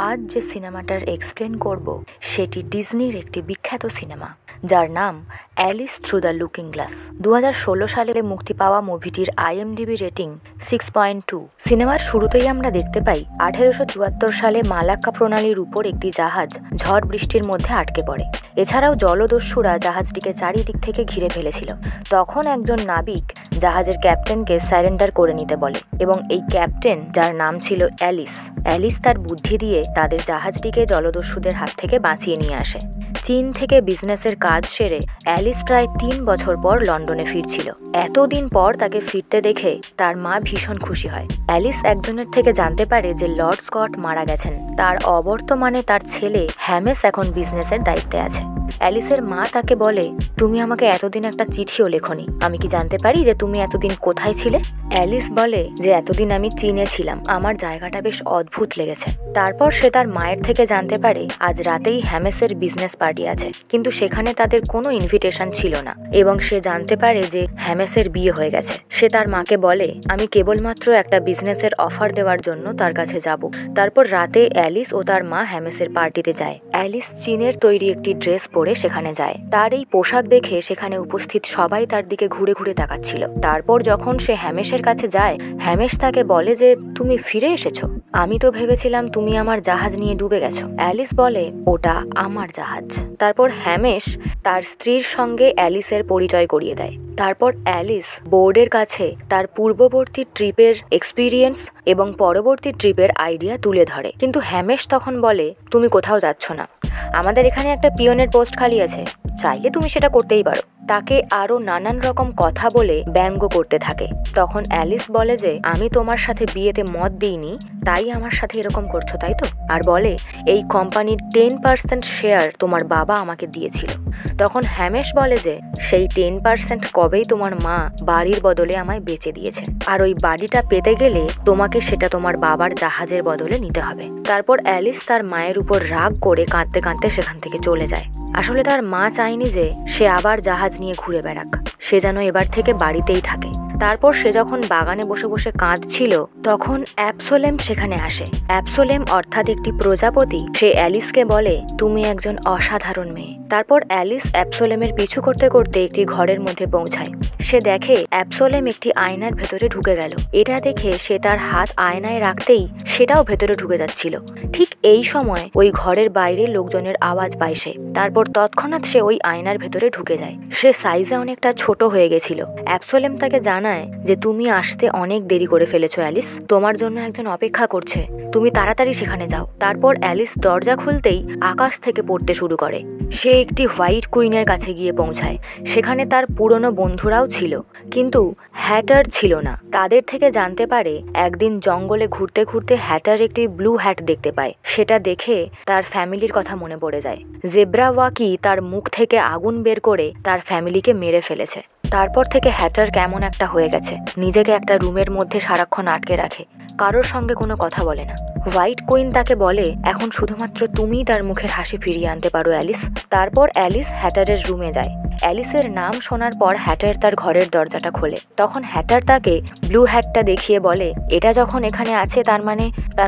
আজ যে সিনেমাটার এক্সপ্লেন করব সেটি ডিজনির একটি বিখ্যাত সিনেমা, যার নাম Alice through the looking glass. 2016 সালে মুক্তি পাওয়া মুভিটির IMDb রেটিং 6.2। সিনেমার শুরুতেই আমরা দেখতে পাই 1874 সালে মালাক্কা প্রণালীর উপর একটি জাহাজ ঝড় বৃষ্টির মধ্যে আটকে পড়ে। এছাড়াও জলদস্যুরা জাহাজটিকে চারিদিক থেকে ঘিরে ফেলেছিল। তখন একজন নাবিক জাহাজের ক্যাপ্টেনকে সারেন্ডার করে নিতে বলে এবং এই ক্যাপ্টেন, যার নাম ছিল অ্যালিস তার বুদ্ধি দিয়ে তাদের জাহাজটিকে জলদস্যুদের হাত থেকে বাঁচিয়ে নিয়ে আসে। চীন থেকে বিজনেসের কাজ সেরে অ্যালিস প্রায় 3 বছর পর লন্ডনে ফিরছিল। এতদিন পর তাকে ফিরতে দেখে তার মা ভীষণ খুশি হয়। অ্যালিস একজনের থেকে জানতে পারে যে লর্ড স্কট মারা গেছেন। তার অবর্তমানে তার ছেলে হ্যামেস এখন বিজনেসের দায়িত্বে আছে। অ্যালিসের মা তাকে বলে, তুমি আমাকে এতদিন একটা চিঠিও লেখনি, আমি কি জানতে পারি যে তুমি এতদিন কোথায় ছিলে? অ্যালিস বলে যে এতদিন আমি চীনে ছিলাম, আমার জায়গাটা বেশ অদ্ভুত লেগেছে। তারপর সে তার মায়ের থেকে জানতে পারে আজ রাতেই হ্যামেসের বিজনেস পার্টি আছে, কিন্তু সেখানে তাদের কোনো ইনভিটেশন ছিল না এবং সে জানতে পারে যে হ্যামেসের বিয়ে হয়ে গেছে। সে তার মাকে বলে, আমি কেবলমাত্র একটা বিজনেসের অফার দেওয়ার জন্য তার কাছে যাব। তারপর রাতে অ্যালিস ও তার মা হ্যামেসের পার্টিতে যায়। অ্যালিস চীনের তৈরি একটি ড্রেস পরে সেখানে যায়। তার এই পোশাক দেখে সেখানে উপস্থিত সবাই তার দিকে ঘুরে ঘুরে তাকাচ্ছিল। তারপর যখন সে হ্যামেসের কাছে যায়, হ্যামেস তাকে বলে যে তুমি ফিরে এসেছো, আমি তো ভেবেছিলাম তুমি আমার জাহাজ নিয়ে ডুবে গেছো। অ্যালিস বলে, ওটা আমার জাহাজ। তারপর হ্যামেস তার স্ত্রীর সঙ্গে অ্যালিসের পরিচয় করিয়ে দেয়। তারপর অ্যালিস বোর্ডের কাছে তার পূর্ববর্তী ট্রিপের এক্সপিরিয়েন্স এবং পরবর্তী ট্রিপের আইডিয়া তুলে ধরে। কিন্তু হ্যামেস তখন বলে, তুমি কোথাও যাচ্ছ না, আমাদের এখানে একটা পিয়নের পোস্ট খালি আছে, চাইলে তুমি সেটা করতেই পারো। তাকে আরো নানান রকম কথা বলে ব্যঙ্গ করতে থাকে। তখন অ্যালিস বলে যে আমি তোমার সাথে বিয়েতে মত দিইনি, তাই আমার সাথে এরকম করছো, তাই তো? আর বলে এই কোম্পানির 10% শেয়ার তোমার বাবা আমাকে দিয়েছিল। তখন হ্যামেস বলে যে সেই 10% কবেই তোমার মা বাড়ির বদলে আমায় বেচে দিয়েছে, আর ওই বাড়িটা পেতে গেলে তোমাকে সেটা তোমার বাবার জাহাজের বদলে নিতে হবে। তারপর অ্যালিস তার মায়ের উপর রাগ করে কাঁদতে কাঁদতে সেখান থেকে চলে যায়। আসলে তার মা চায়নি যে সে আবার জাহাজ নিয়ে ঘুরে বেড়াক, সে যেন এবার থেকে বাড়িতেই থাকে। তারপর সে যখন বাগানে বসে বসে কাঁদছিল, তখন অ্যাবসোলেম সেখানে আসে। অ্যাবসোলেম অর্থাৎ একটি প্রজাপতি। সে অ্যালিসকে বলে, তুমি একজন অসাধারণ মেয়ে। তারপর অ্যালিস অ্যাবসোলেমের পিছু করতে করতে একটি ঘরের মধ্যে পৌঁছায়। সে দেখে অ্যাবসোলেম একটি আয়নার ভেতরে ঢুকে গেল। এটা দেখে সে তার হাত আয়নায় রাখতেই সেটাও ভেতরে ঢুকে যাচ্ছিল। ঠিক এই সময় ওই ঘরের বাইরে লোকজনের আওয়াজ পায় সে। তারপর তৎক্ষণাৎ সে ওই আয়নার ভেতরে ঢুকে যায়। সে সাইজে অনেকটা ছোট হয়ে গেছিল। অ্যাবসোলেম তাকে জানায় যে তুমি আসতে অনেক দেরি করে ফেলেছো অ্যালিস, তোমার জন্য একজন অপেক্ষা করছে, তুমি তাড়াতাড়ি সেখানে যাও। তারপর অ্যালিস দরজা খুলতেই আকাশ থেকে পড়তে শুরু করে। সে একটি হোয়াইট কুইনের কাছে গিয়ে পৌঁছায়। সেখানে তার পুরনো বন্ধুরাও ছিল, কিন্তু হ্যাটার ছিল না। তাদের থেকে জানতে পারে একদিন জঙ্গলে ঘুরতে ঘুরতে হ্যাটার একটি ব্লু হ্যাট দেখতে পায়। সেটা দেখে তার ফ্যামিলির কথা মনে পড়ে যায়। জেব্রা ওয়াকি তার মুখ থেকে আগুন বের করে তার ফ্যামিলিকে মেরে ফেলেছে। তারপর থেকে হ্যাটার কেমন একটা হয়ে গেছে, নিজেকে একটা রুমের মধ্যে সারাক্ষণ আটকে রাখে, কারোর সঙ্গে কোনো কথা বলে না। হোয়াইট কুইন তাকে বলে, এখন শুধুমাত্র তুমিই তার মুখের হাসি ফিরিয়ে আনতে পারো অ্যালিস। তারপর অ্যালিস হ্যাটারের রুমে যায়। অ্যালিসের নাম শোনার পর হ্যাটার তার ঘরের দরজাটা খোলে। তখন হ্যাটার তাকে ব্লু হ্যাটটা দেখিয়ে বলে, এটা যখন এখানে আছে তার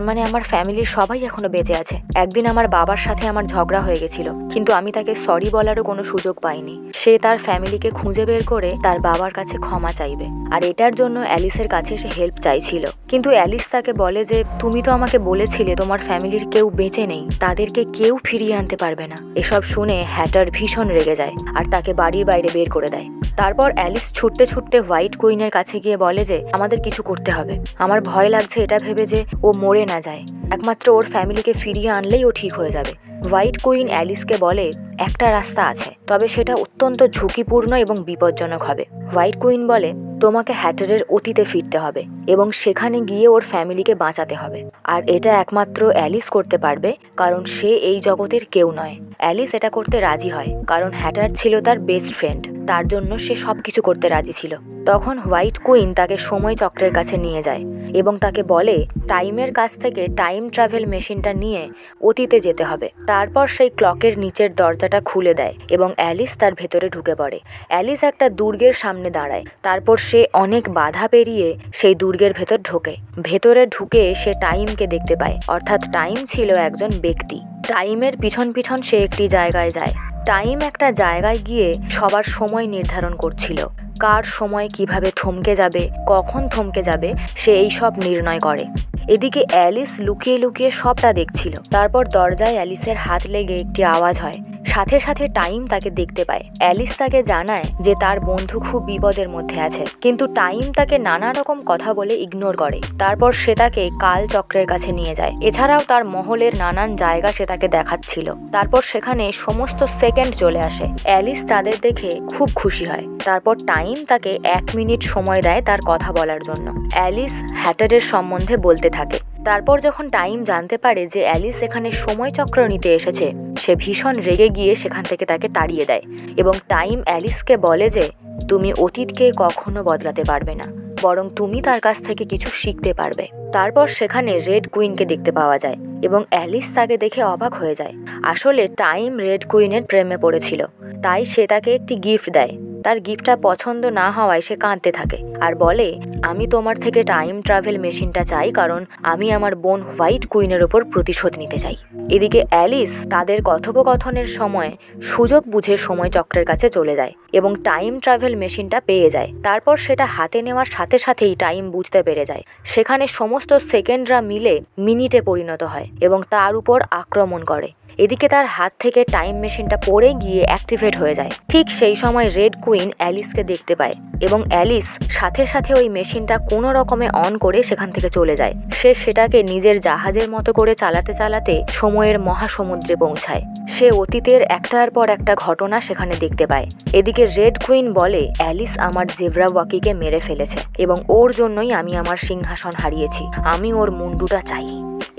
মানে আমার ফ্যামিলির সবাই এখনো বেঁচে আছে। একদিন আমার বাবার সাথে আমার ঝগড়া হয়ে গেছিল, কিন্তু আমি তাকে সরি বলারও কোনো সুযোগ পাইনি। সে তার ফ্যামিলিকে খুঁজে বের করে তার বাবার কাছে ক্ষমা চাইবে, আর এটার জন্য অ্যালিসের কাছে সে হেল্প চাইছিল। কিন্তু অ্যালিস তাকে বলে যে তুমি তো আমাকে বলেছিলে তোমার ফ্যামিলির কেউ বেঁচে নেই, তাদেরকে কেউ ফিরিয়ে আনতে পারবে না। এসব শুনে হ্যাটার ভীষণ রেগে যায় আর তাকে বাড়ির বাইরে বের করে দেয়। তারপর অ্যালিস ছুটতে ছুটতে হোয়াইট কুইনের কাছে গিয়ে বলে যে আমাদের কিছু করতে হবে, আমার ভয় লাগছে এটা ভেবে যে ও মরে না যায়, একমাত্র ওর ফ্যামিলিকে ফিরিয়ে আনলেই ও ঠিক হয়ে যাবে। হোয়াইট কুইন অ্যালিসকে বলে একটা রাস্তা আছে, তবে সেটা অত্যন্ত ঝুঁকিপূর্ণ এবং বিপজ্জনক হবে। হোয়াইট কুইন বলে তোমাকে হ্যাটারের অতীতে ফিরতে হবে এবং সেখানে গিয়ে ওর ফ্যামিলিকে বাঁচাতে হবে, আর এটা একমাত্র অ্যালিস করতে পারবে, কারণ সে এই জগতের কেউ নয়। অ্যালিস এটা করতে রাজি হয় কারণ হ্যাটার ছিল তার বেস্ট ফ্রেন্ড, তার জন্য সে সবকিছু করতে রাজি ছিল। তখন হোয়াইট কুইন তাকে সময় চক্রের কাছে নিয়ে যায় এবং তাকে বলে টাইমের কাছ থেকে টাইম ট্রাভেল মেশিনটা নিয়ে অতীতে যেতে হবে। তারপর সেই ক্লকের নিচের দরজাটা খুলে দেয় এবং অ্যালিস তার ভেতরে ঢুকে পড়ে। অ্যালিস একটা দুর্গের সামনে দাঁড়ায়। তারপর সে অনেক বাধা পেরিয়ে সেই দুর্গের ভেতর ঢোকে। ভেতরে ঢুকে সে টাইমকে দেখতে পায়, অর্থাৎ টাইম ছিল একজন ব্যক্তি। টাইমের পিছন পিছন সে একটি জায়গায় যায়। টাইম একটা জায়গায় গিয়ে সবার সময় নির্ধারণ করছিল। কার সময় কিভাবে থমকে যাবে, কখন থমকে যাবে, সে এই সব নির্ণয় করে। এদিকে অ্যালিস লুকিয়ে লুকিয়ে সবটা দেখছিল। তারপর দরজায় অ্যালিসের হাত লেগে একটি আওয়াজ হয়। সাথে সাথে টাইম তাকে দেখতে পায়। অ্যালিস তাকে জানায় যে তার বন্ধু খুব বিপদের মধ্যে আছে, কিন্তু টাইম তাকে নানা রকম কথা বলে ইগনোর করে। তারপর সে তাকে কাল চক্রের কাছে নিয়ে যায়। এছাড়াও তার মহলের নানান জায়গা সে তাকে দেখাচ্ছিল। তারপর সেখানে সমস্ত সেকেন্ড চলে আসে। অ্যালিস তাদের দেখে খুব খুশি হয়। তারপর টাইম তাকে 1 মিনিট সময় দেয় তার কথা বলার জন্য। অ্যালিস হ্যাটারের সম্বন্ধে বলতে থাকে। তারপর যখন টাইম জানতে পারে যে অ্যালিস এখানে সময়চক্র নিতে এসেছে, সে ভীষণ রেগে গিয়ে সেখান থেকে তাকে তাড়িয়ে দেয় এবং টাইম অ্যালিসকে বলে যে তুমি অতীতকে কখনো বদলাতে পারবে না, বরং তুমি তার কাছ থেকে কিছু শিখতে পারবে। তারপর সেখানে রেড কুইনকে দেখতে পাওয়া যায় এবং অ্যালিস তাকে দেখে অবাক হয়ে যায়। আসলে টাইম রেড কুইনের প্রেমে পড়েছিল, তাই সে তাকে একটি গিফট দেয়। তার গিফটটা পছন্দ না হওয়ায় সে কাঁদতে থাকে আর বলে, আমি তোমার থেকে টাইম ট্রাভেল মেশিনটা চাই, কারণ আমি আমার বোন হোয়াইট কুইনের ওপর প্রতিশোধ নিতে চাই। এদিকে অ্যালিস তাদের কথোপকথনের সময় সুযোগ বুঝে সময়চক্রের কাছে চলে যায় এবং টাইম ট্রাভেল মেশিনটা পেয়ে যায়। তারপর সেটা হাতে নেওয়ার সাথে সাথেই টাইম বুঝতে পেরে যায় সেখানে সমস্ত সেকেন্ডরা মিলে মিনিটে পরিণত হয় এবং তার উপর আক্রমণ করে। এদিকে তার হাত থেকে টাইম মেশিনটা পড়ে গিয়ে অ্যাক্টিভেট হয়ে যায়। ঠিক সেই সময় রেড কুইন অ্যালিসকে দেখতে পায় এবং অ্যালিস সাথে সাথে ওই মেশিনটা কোনো রকমে অন করে সেখান থেকে চলে যায়। সে সেটাকে নিজের জাহাজের মতো করে চালাতে চালাতে সময়ের মহাসমুদ্রে পৌঁছায়। সে অতীতের একটার পর একটা ঘটনা সেখানে দেখতে পায়। এদিকে রেড কুইন বলে, অ্যালিস আমার জেব্রা ওয়াকিকে মেরে ফেলেছে এবং ওর জন্যই আমি আমার সিংহাসন হারিয়েছি। আমি ওর মুন্ডুটা চাই।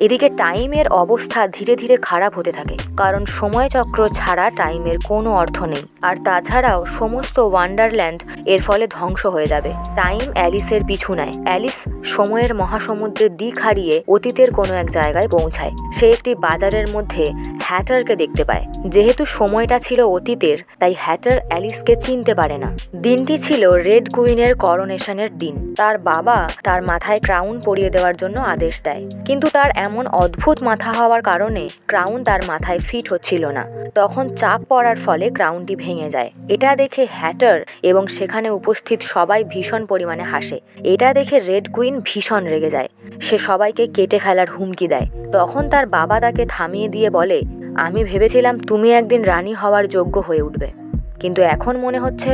এদিকে টাইমের অবস্থা ধীরে ধীরে খারাপ হতে থাকে, কারণ সময়চক্র ছাড়া টাইমের কোনো অর্থ নেই। আর তাছাড়াও সমস্ত ওয়ান্ডারল্যান্ড এর ফলে ধ্বংস হয়ে যাবে। টাইম অ্যালিসের পিছু নেয়। অ্যালিস সময়ের মহাসমুদ্রের দিক হারিয়ে অতীতের কোনো এক জায়গায় পৌঁছায়। সে একটি বাজারের মধ্যে হ্যাটারকে দেখতে পায়। যেহেতু সময়টা ছিল অতীতের, তাই হ্যাটার অ্যালিসকে চিনতে পারে না। দিনটি ছিল রেড কুইনের করোনেশনের দিন। তার বাবা তার মাথায় ক্রাউন পরিয়ে দেওয়ার জন্য আদেশ দেয়, কিন্তু তার এমন অদ্ভুত মাথা হওয়ার কারণে ক্রাউন তার মাথায় ফিট হচ্ছিল না। তখন চাপ পড়ার ফলে ক্রাউনটি ভেঙে যায়। এটা দেখে হ্যাটার এবং সেখানে উপস্থিত সবাই ভীষণ পরিমাণে হাসে। এটা দেখে রেড কুইন ভীষণ রেগে যায়। সে সবাইকে কেটে ফেলার হুমকি দেয়। তখন তার বাবা তাকে থামিয়ে দিয়ে বলে, আমি ভেবেছিলাম তুমি একদিন রানী হওয়ার যোগ্য হয়ে উঠবে, কিন্তু এখন মনে হচ্ছে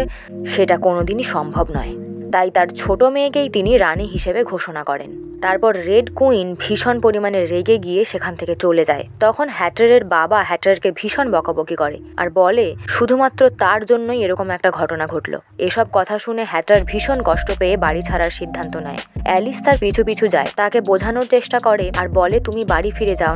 সেটা কোনোদিনই সম্ভব নয়। তাই তার ছোট মেয়েকেই তিনি রানী হিসেবে ঘোষণা করেন। তারপর রেড কুইন ভীষণ পরিমাণে রেগে গিয়ে সেখান থেকে চলে যায়। তখন হ্যাটারের বাবা হ্যাটারকে ভীষণ বকাবকি করে আর বলে শুধুমাত্র তার জন্যই এরকম একটা ঘটনা ঘটলো। এসব কথা শুনে হ্যাটার ভীষণ কষ্ট পেয়ে বাড়ি ছাড়ার সিদ্ধান্ত নেয়। অ্যালিস তার পিছু পিছু যায়, তাকে বোঝানোর চেষ্টা করে আর বলে, তুমি বাড়ি ফিরে যাও,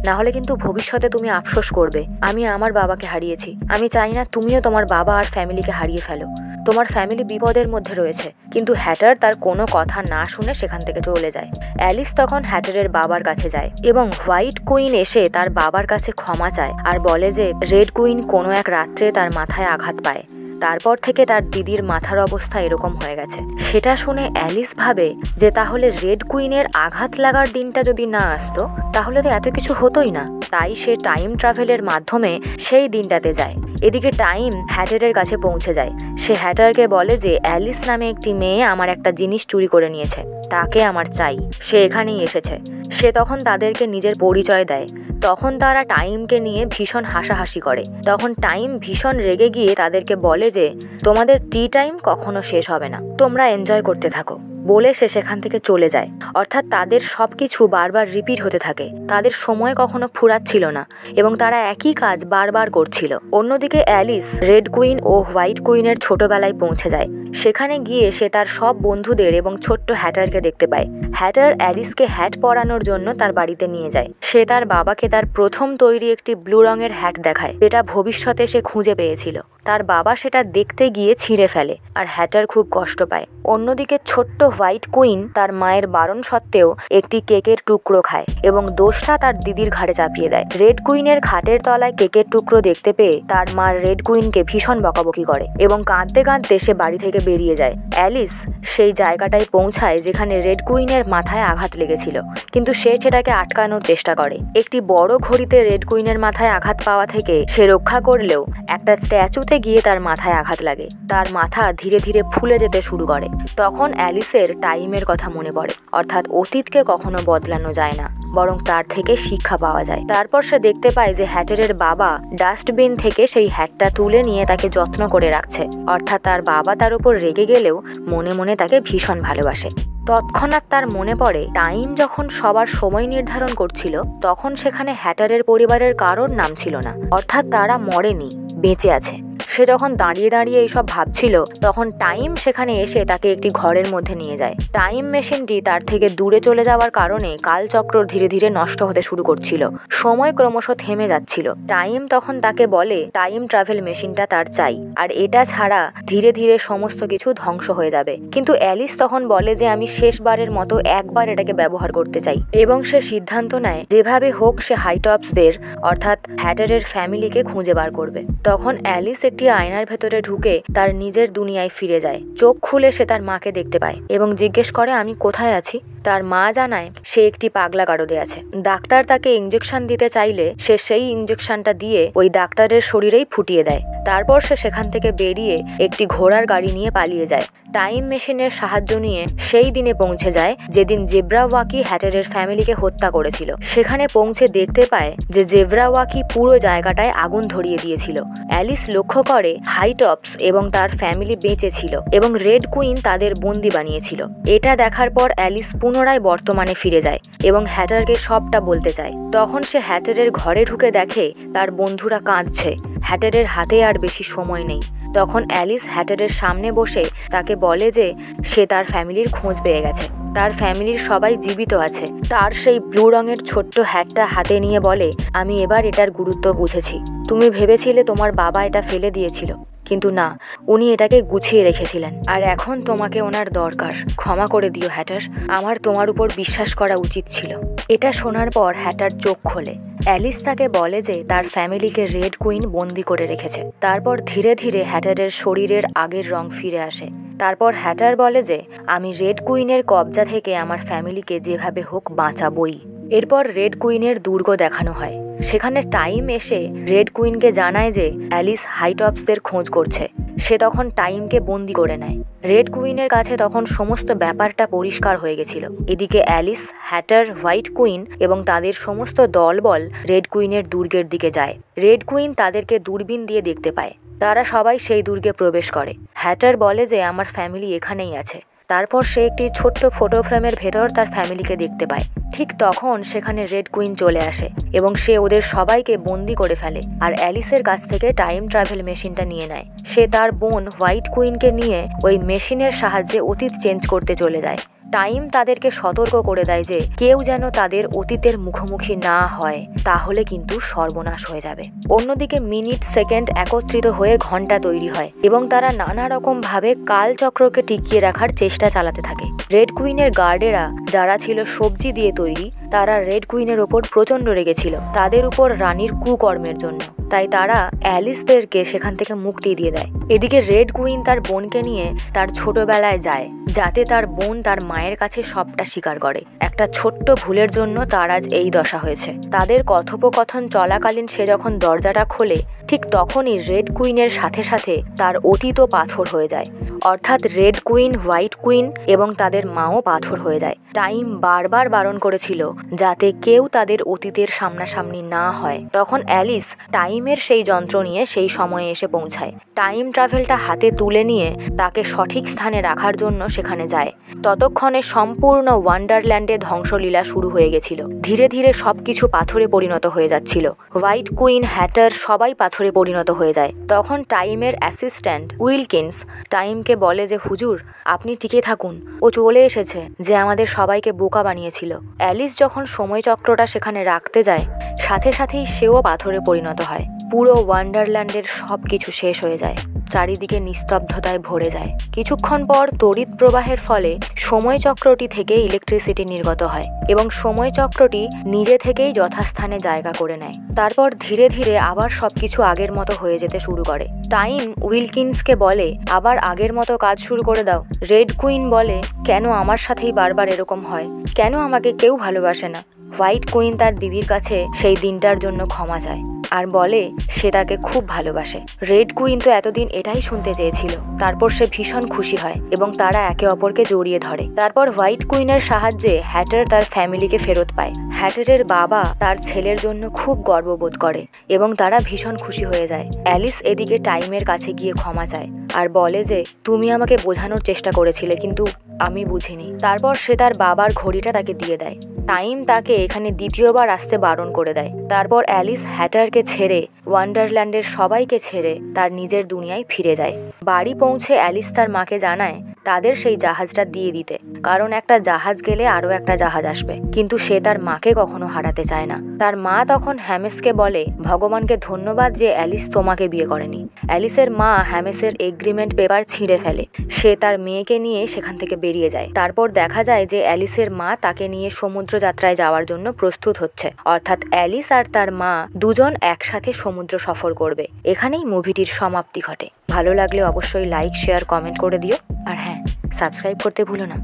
না হলে কিন্তু ভবিষ্যতে তুমি আফসোস করবে। আমি আমার বাবাকে হারিয়েছি, আমি চাই না তুমিও তোমার বাবা আর ফ্যামিলিকে হারিয়ে ফেলো। তোমার ফ্যামিলি বিপদের মধ্যে রয়েছে। কিন্তু হ্যাটার তার কোনো কথা না শুনে সেখান থেকে চলে যায়। অ্যালিস তখন হ্যাটারের বাবার কাছে যায় এবং হোয়াইট কুইন এসে তার বাবার কাছে ক্ষমা চায় আর বলে যে রেড কুইন কোনো এক রাত্রে তার মাথায় আঘাত পায়, তারপর থেকে তার দিদির মাথার অবস্থা এরকম হয়ে গেছে। সেটা শুনে অ্যালিস ভাবে যে তাহলে রেড কুইনের আঘাত লাগার দিনটা যদি না আসতো তাহলে তো এত কিছু হতোই না। তাই সে টাইম ট্রাভেলের মাধ্যমে সেই দিনটাতে যায়। এদিকে টাইম হ্যাটারের কাছে পৌঁছে যায়। সে হ্যাটারকে বলে যে অ্যালিস নামে একটি মেয়ে আমার একটা জিনিস চুরি করে নিয়েছে, তাকে আমার চাই, সে এখানেই এসেছে। সে তখন তাদেরকে নিজের পরিচয় দেয়। তখন তারা টাইমকে নিয়ে ভীষণ হাসাহাসি করে। তখন টাইম ভীষণ রেগে গিয়ে তাদেরকে বলে যে তোমাদের টি টাইম কখনো শেষ হবে না, তোমরা এনজয় করতে থাকো। বলে সে সেখান থেকে চলে যায়। অর্থাৎ তাদের সবকিছু বারবার রিপিট হতে থাকে। তাদের সময় কখনো ফুরাচ্ছিল না এবং তারা একই কাজ বারবার করছিল। অন্যদিকে অ্যালিস রেড কুইন ও হোয়াইট কুইনের ছোটবেলায় পৌঁছে যায়। সেখানে গিয়ে সে তার সব বন্ধুদের এবং ছোট্ট হ্যাটারকে দেখতে পায়। হ্যাটার অ্যালিসকে হ্যাট পরানোর জন্য তার বাড়িতে নিয়ে যায়। সে তার বাবাকে তার প্রথম তৈরি একটি ব্লু রঙের হ্যাট দেখায়, যেটা ভবিষ্যতে সে খুঁজে পেয়েছিল। তার বাবা সেটা দেখতে গিয়ে ছিঁড়ে ফেলে আর হ্যাটার খুব কষ্ট পায়। অন্যদিকে ছোট্ট হোয়াইট কুইন তার মায়ের বারণ সত্ত্বেও একটি কেকের টুকরো খায় এবং দোষটা তার দিদির ঘাড়ে চাপিয়ে দেয়। রেড কুইনের খাটের তলায় কেকের টুকরো দেখতে পেয়ে তার মা রেড কুইনকে ভীষণ বকাবকি করে এবং কাঁদতে কাঁদতে সে বাড়ি থেকে বেরিয়ে যায়। অ্যালিস সেই জায়গাটায় পৌঁছায় যেখানে রেড কুইনের মাথায় আঘাত লেগেছিল, কিন্তু সে সেটাকে আটকানোর চেষ্টা করে। একটি বড় ঘড়িতে রেড কুইনের মাথায় আঘাত পাওয়া থেকে সে রক্ষা করলেও একটা স্ট্যাচুতে গিয়ে তার মাথায় আঘাত লাগে। তার মাথা ধীরে ধীরে ফুলে যেতে শুরু করে। তখন অ্যালিসের টাইমের কথা মনে পড়ে, অর্থাৎ অতীতকে কখনো বদলানো যায় না, বরং তার থেকে শিক্ষা পাওয়া যায়। তারপর সে দেখতে পায় যে হ্যাটারের বাবা ডাস্টবিন থেকে সেই হ্যাটটা তুলে নিয়ে তাকে যত্ন করে রাখছে, অর্থাৎ তার বাবা তার উপর রেগে গেলেও মনে মনে তাকে ভীষণ ভালোবাসে। তৎক্ষণাৎ তার মনে পড়ে টাইম যখন সবার সময় নির্ধারণ করছিল তখন সেখানে হ্যাটারের পরিবারের কারোর নাম ছিল না, অর্থাৎ তারা মরেনি, বেঁচে আছে। সে যখন দাঁড়িয়ে দাঁড়িয়ে এইসব ভাবছিল তখন টাইম সেখানে এসে তাকে একটি ঘরের মধ্যে নিয়ে যায়। টাইম মেশিনটি তার থেকে দূরে চলে যাওয়ার কারণে কালচক্র ধীরে ধীরে নষ্ট হতে শুরু করছিল, সময় ক্রমশ থেমে যাচ্ছিল। টাইম তখন তাকে বলে টাইম ট্রাভেল মেশিনটা তার চাই, আর এটা ছাড়া ধীরে ধীরে সমস্ত কিছু ধ্বংস হয়ে যাবে। কিন্তু অ্যালিস তখন বলে যে আমি শেষবারের মতো একবার এটাকে ব্যবহার করতে চাই, এবং সে সিদ্ধান্ত নেয় যেভাবে হোক সে হাইটপসদের অর্থাৎ হ্যাটারের ফ্যামিলিকে খুঁজে বার করবে। তখন অ্যালিস একটি আয়নার ভেতরে ঢুকে তার নিজের দুনিয়ায় ফিরে যায়। চোখ খুলে সে তার মাকে দেখতে পায় এবং জিজ্ঞেস করে আমি কোথায় আছি। তার মা জানায় সে একটি পাগলা গারদে আছে। ডাক্তার তাকে ইঞ্জেকশন দিতে চাইলে সে সেই ইঞ্জেকশনটা দিয়ে ওই ডাক্তারের শরীরেই ফুটিয়ে দেয়। তারপর সে সেখান থেকে বেরিয়ে একটি ঘোড়ার গাড়ি নিয়ে পালিয়ে যায়। টাইম মেশিনের সাহায্য নিয়ে সেই দিনে পৌঁছে যায় যেদিন জেব্রাওয়াকি হ্যাটারের ফ্যামিলিকে হত্যা করেছিল। সেখানে পৌঁছে দেখতে পায় যে জেব্রাওয়াকি পুরো জায়গাটায় আগুন ধরিয়ে দিয়েছিল। অ্যালিস লক্ষ্য করে হাইটপস এবং তার ফ্যামিলি বেঁচে ছিল এবং রেড কুইন তাদের বন্দি বানিয়েছিল। এটা দেখার পর অ্যালিস পুনরায় বর্তমানে ফিরে যায় এবং হ্যাটারকে সবটা বলতে চায়। তখন সে হ্যাটারের ঘরে ঢুকে দেখে তার বন্ধুরা কাঁদছে। হ্যাটারের হাতে আর বেশি সময় নেই। তখন অ্যালিস হ্যাটারের সামনে বসে তাকে বলে যে সে তার ফ্যামিলির খোঁজ পেয়ে গেছে, তার ফ্যামিলির সবাই জীবিত আছে। তার সেই ব্লু রঙের ছোট্ট হ্যাটটা হাতে নিয়ে বলে আমি এবার এটার গুরুত্ব বুঝেছি। তুমি ভেবেছিলে তোমার বাবা এটা ফেলে দিয়েছিল, কিন্তু না, উনি এটাকে গুছিয়ে রেখেছিলেন, আর এখন তোমাকে ওনার দরকার। ক্ষমা করে দিও হ্যাটার, আমার তোমার উপর বিশ্বাস করা উচিত ছিল। এটা শোনার পর হ্যাটার চোখ খোলে। অ্যালিস তাকে বলে যে তার ফ্যামিলিকে রেড কুইন বন্দি করে রেখেছে। তারপর ধীরে ধীরে হ্যাটারের শরীরের আগের রং ফিরে আসে। তারপর হ্যাটার বলে যে আমি রেড কুইনের কবজা থেকে আমার ফ্যামিলিকে যেভাবে হোক বাঁচাবই। এরপর রেড কুইনের দুর্গ দেখানো হয়। সেখানে টাইম এসে রেড কুইনকে জানায় যে অ্যালিস হাইটপসদের খোঁজ করছে। সে তখন টাইমকে বন্দি করে নেয়। রেড কুইনের কাছে তখন সমস্ত ব্যাপারটা পরিষ্কার হয়ে গেছিল। এদিকে অ্যালিস, হ্যাটার, হোয়াইট কুইন এবং তাদের সমস্ত দলবল রেড কুইনের দুর্গের দিকে যায়। রেড কুইন তাদেরকে দূরবীন দিয়ে দেখতে পায়। তারা সবাই সেই দুর্গে প্রবেশ করে। হ্যাটার বলে যে আমার ফ্যামিলি এখানেই আছে। তারপর সে একটি ছোট্ট ফটো ফ্রেমের ভেতর তার ফ্যামিলিকে দেখতে পায়। ঠিক তখন সেখানে রেড কুইন চলে আসে এবং সে ওদের সবাইকে বন্দি করে ফেলে আর অ্যালিসের কাছ থেকে টাইম ট্রাভেল মেশিনটা নিয়ে নেয়। সে তার বোন হোয়াইট কুইনকে নিয়ে ওই মেশিনের সাহায্যে অতীত চেঞ্জ করতে চলে যায়। টাইম তাদেরকে সতর্ক করে দেয় যে কেউ যেন তাদের অতীতের মুখোমুখি না হয়, তাহলে কিন্তু সর্বনাশ হয়ে যাবে। অন্যদিকে মিনিট সেকেন্ড একত্রিত হয়ে ঘন্টা তৈরি হয় এবং তারা নানা রকম ভাবে কালচক্রকে টিকিয়ে রাখার চেষ্টা চালাতে থাকে। রেড কুইনের গার্ডেরা যারা ছিল সবজি দিয়ে তৈরি, তারা রেড কুইনের ওপর প্রচন্ড রেগেছিল তাদের উপর রানীর কুকর্মের জন্য। তাই তারা অ্যালিসদেরকে সেখান থেকে মুক্তি দিয়ে দেয়। এদিকে রেড কুইন তার বোনকে নিয়ে তার ছোটবেলায় যায় যাতে তার বোন তার মায়ের কাছে সবটা স্বীকার করে। একটা ছোট্ট ভুলের জন্য তার আজ এই দশা হয়েছে। তাদের কথোপকথন চলাকালীন সে যখন দরজাটা খোলে ঠিক তখনই রেড কুইনের সাথে সাথে তার অতীতও পাথর হয়ে যায়, অর্থাৎ রেড কুইন, হোয়াইট কুইন এবং তাদের মাও পাথর হয়ে যায়। টাইম বারবার বারণ করেছিল যাতে কেউ তাদের অতীতের সামনাসামনি না হয়। তখন অ্যালিস টাইমের সেই যন্ত্র নিয়ে সেই সময়ে এসে পৌঁছায়। টাইম ট্রাভেলটা হাতে তুলে নিয়ে তাকে সঠিক স্থানে রাখার জন্য সেখানে যায়। ততক্ষণে সম্পূর্ণ ওয়ান্ডারল্যান্ডে ধ্বংসলীলা শুরু হয়ে গেছিল। ধীরে ধীরে সবকিছু পাথরে পরিণত হয়ে যাচ্ছিল। হোয়াইট কুইন, হ্যাটার সবাই পাথরে পরিণত হয়ে যায়। তখন টাইমের অ্যাসিস্ট্যান্ট উইলকিন্স টাইমকে বলে যে হুজুর, আপনি টিকে থাকুন, ও চলে এসেছে যে আমাদের সবাইকে বোকা বানিয়েছিল। অ্যালিস যখন সময়চক্রটা সেখানে রাখতে যায় সাথে সাথেই সেও পাথরে পরিণত হয়। পুরো ওয়ান্ডারল্যান্ডের সব কিছু শেষ হয়ে যায়। চারিদিকে নিস্তব্ধতায় ভরে যায়। কিছুক্ষণ পর তড়িৎ প্রবাহের ফলে সময়চক্রটি থেকে ইলেকট্রিসিটি নির্গত হয় এবং সময়চক্রটি নিজে থেকেই যথাস্থানে জায়গা করে নেয়। তারপর ধীরে ধীরে আবার সবকিছু আগের মতো হয়ে যেতে শুরু করে। টাইম উইলকিন্সকে বলে, আবার আগের মতো কাজ শুরু করে দাও। রেড কুইন বলে, কেন আমার সাথেই বারবার এরকম হয়? কেন আমাকে কেউ ভালোবাসে না? হোয়াইট কুইন তার দিদির কাছে সেই দিনটার জন্য ক্ষমা চায় আর বলে সে তাকে খুব ভালোবাসে। রেড কুইন তো এতদিন এটাই শুনতে চেয়েছিল। তারপর সে ভীষণ খুশি হয় এবং তারা একে অপরকে জড়িয়ে ধরে। তারপর হোয়াইট কুইনের সাহায্যে হ্যাটার তার ফ্যামিলিকে ফেরত পায়। হ্যাটারের বাবা তার ছেলের জন্য খুব গর্ববোধ করে এবং তারা ভীষণ খুশি হয়ে যায়। অ্যালিস এদিকে টাইমের কাছে গিয়ে ক্ষমা চায় আর বলে যে তুমি আমাকে বোঝানোর চেষ্টা করেছিলে কিন্তু আমি বুঝিনি। তারপর সে তার বাবার ঘড়িটা তাকে দিয়ে দেয়। টাইম তাকে এখানে দ্বিতীয়বার আসতে বারণ করে দেয়। তারপর অ্যালিস হ্যাটারকে ছেড়ে ওয়ান্ডারল্যান্ডের সবাইকে ছেড়ে তার নিজের দুনিয়ায় ফিরে যায়। বাড়ি পৌঁছে অ্যালিস তার মাকে জানায় তাদের সেই জাহাজটা দিয়ে দিতে, কারণ একটা জাহাজ গেলে আরও একটা জাহাজ আসবে। কিন্তু সে তার মাকে কখনো হারাতে চায় না। তার মা তখন হ্যামেসকে বলে ভগবানকে ধন্যবাদ যে অ্যালিস তোমাকে বিয়ে করেনি। অ্যালিসের মা হ্যামেসের এগ্রিমেন্ট পেপার ছিঁড়ে ফেলে। সে তার মেয়েকে নিয়ে সেখান থেকে বেরিয়ে যায়। তারপর দেখা যায় যে অ্যালিসের মা তাকে নিয়ে সমুদ্র যাত্রায় যাওয়ার জন্য প্রস্তুত হচ্ছে, অর্থাৎ অ্যালিস আর তার মা দুজন একসাথে সমুদ্র সফর করবে। এখানেই মুভিটির সমাপ্তি ঘটে। ভালো লাগলে অবশ্যই লাইক, শেয়ার, কমেন্ট করে দিও। আর হ্যাঁ, সাবস্ক্রাইব করতে ভুলো না।